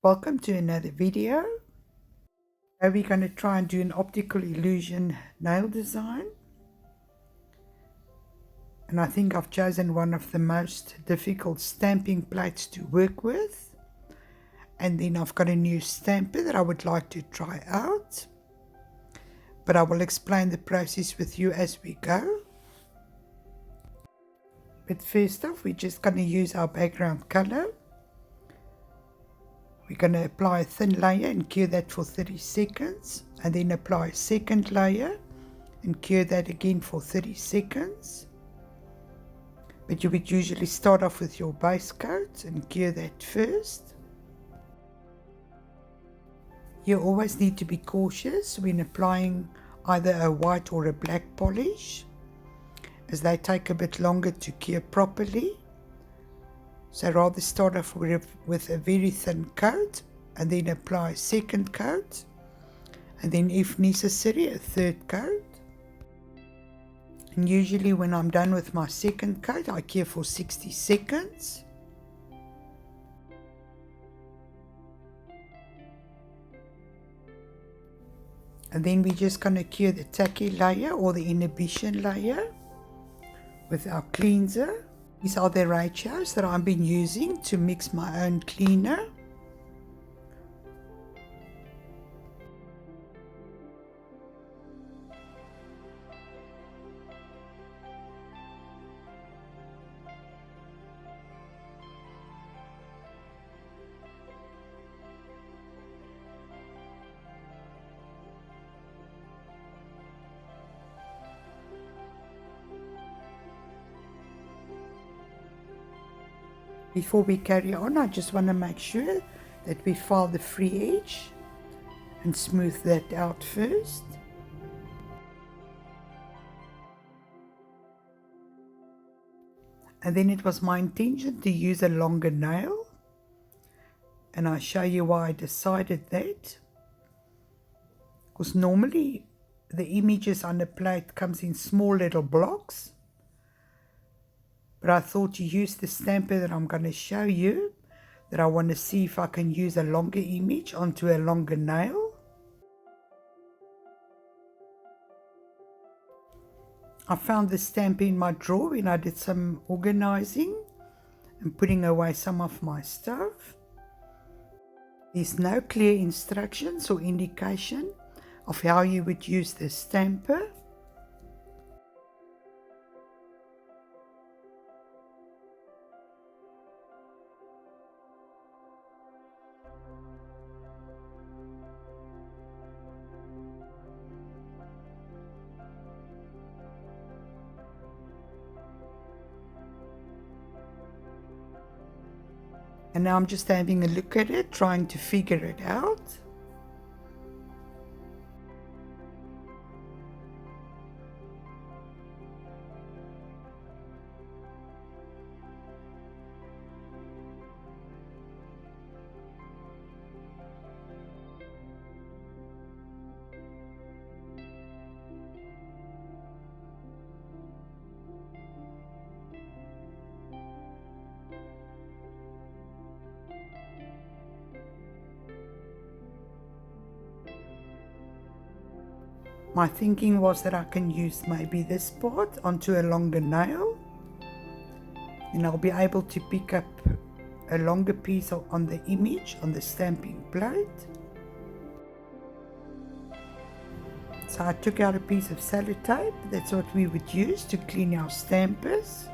Welcome to another video. Today we're going to try and do an optical illusion nail design. And I think I've chosen one of the most difficult stamping plates to work with. And then I've got a new stamper that I would like to try out. But I will explain the process with you as we go. But first off, we're just going to use our background color. We're going to apply a thin layer and cure that for 30 seconds. And then apply a second layer and cure that again for 30 seconds. But you would usually start off with your base coat and cure that first. You always need to be cautious when applying either a white or a black polish, as they take a bit longer to cure properly. So rather start off with a very thin coat and then apply a second coat, and then if necessary a third coat. And usually when I'm done with my second coat, I cure for 60 seconds. And then we're just going to cure the tacky layer or the inhibition layer with our cleanser. These are the ratios that I've been using to mix my own cleaner. Before we carry on, I just want to make sure that we file the free edge and smooth that out first. And then it was my intention to use a longer nail, and I'll show you why I decided that. Because normally the images on the plate comes in small little blocks. But I thought to use the stamper that I'm going to show you, that I want to see if I can use a longer image onto a longer nail. I found the stamper in my drawer when I did some organizing and putting away some of my stuff. There's no clear instructions or indication of how you would use the stamper. And now I'm just having a look at it, trying to figure it out. My thinking was that I can use maybe this part onto a longer nail, and I'll be able to pick up a longer piece on the image on the stamping plate. So I took out a piece of sellotape. That's what we would use to clean our stampers.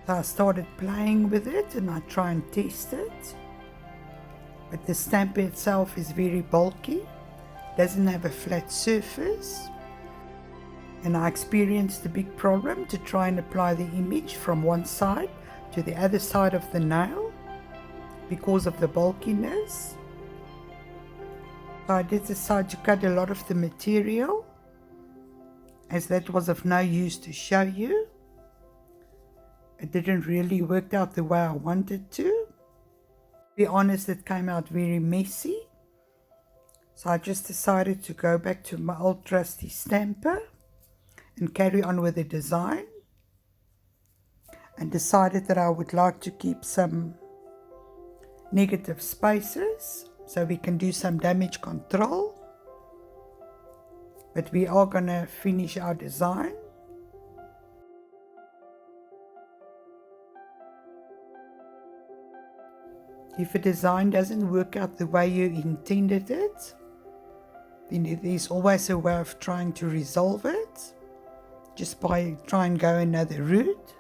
So I started playing with it and I try and test it. But the stamper itself is very bulky. Doesn't have a flat surface, and I experienced a big problem to try and apply the image from one side to the other side of the nail because of the bulkiness. So I did decide to cut a lot of the material, as that was of no use to show you. It didn't really work out the way I wanted to. To be honest, it came out very messy. So I just decided to go back to my old trusty stamper and carry on with the design, and decided that I would like to keep some negative spaces so we can do some damage control. But we are going to finish our design. If a design doesn't work out the way you intended it, then there's always a way of trying to resolve it, just by trying and go another route.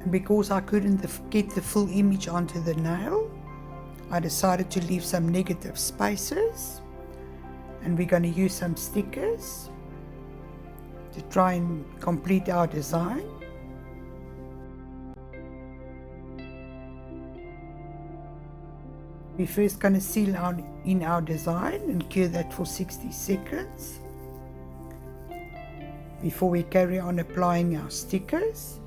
And because I couldn't get the full image onto the nail, I decided to leave some negative spaces, and we're going to use some stickers to try and complete our design. We're first going to seal in our design and cure that for 60 seconds before we carry on applying our stickers.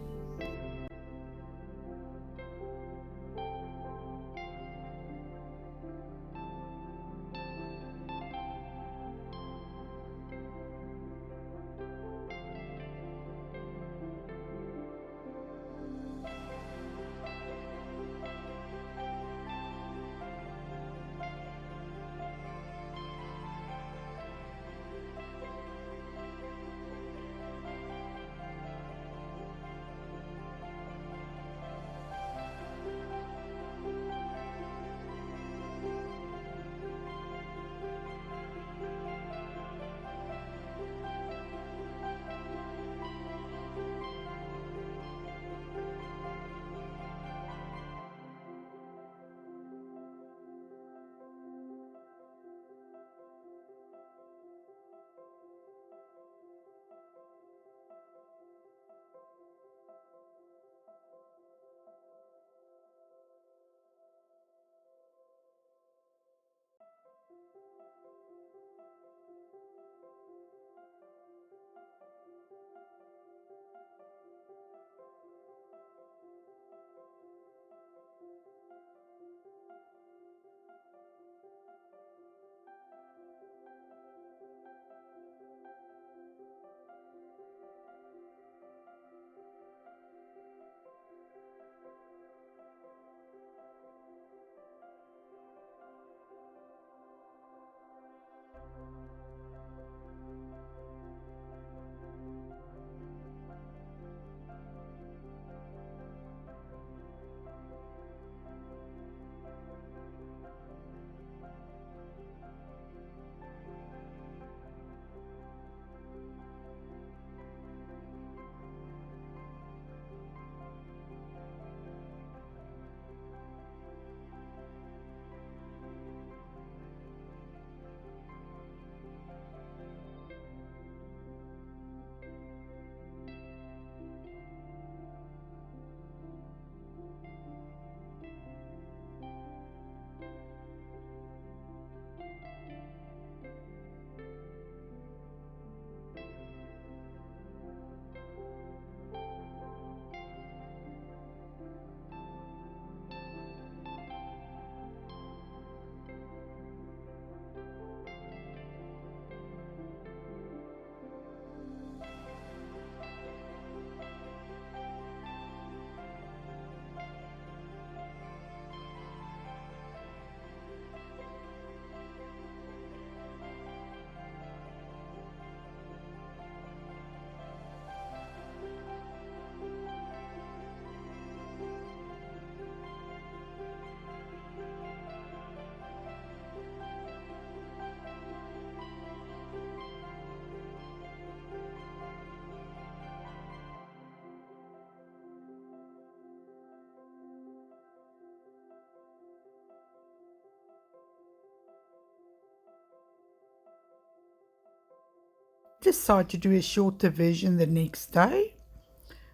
Decided to do a shorter version the next day,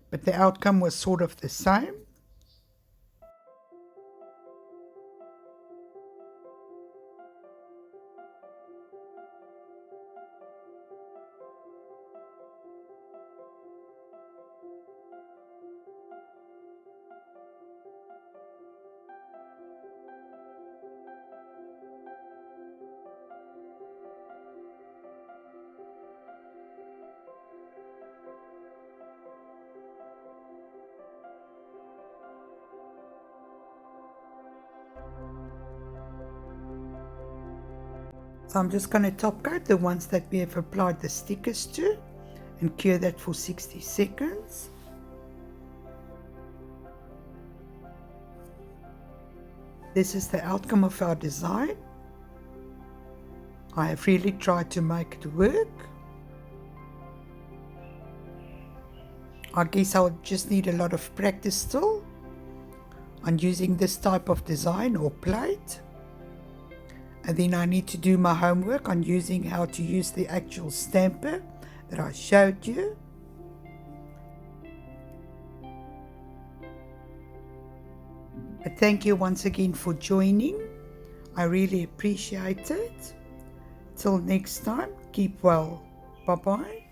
but the outcome was sort of the same. So I'm just going to top coat the ones that we have applied the stickers to and cure that for 60 seconds. This is the outcome of our design. I have really tried to make it work. I guess I'll just need a lot of practice still on using this type of design or plate. And then I need to do my homework on using how to use the actual stamper that I showed you. But thank you once again for joining. I really appreciate it. Till next time, keep well. Bye-bye.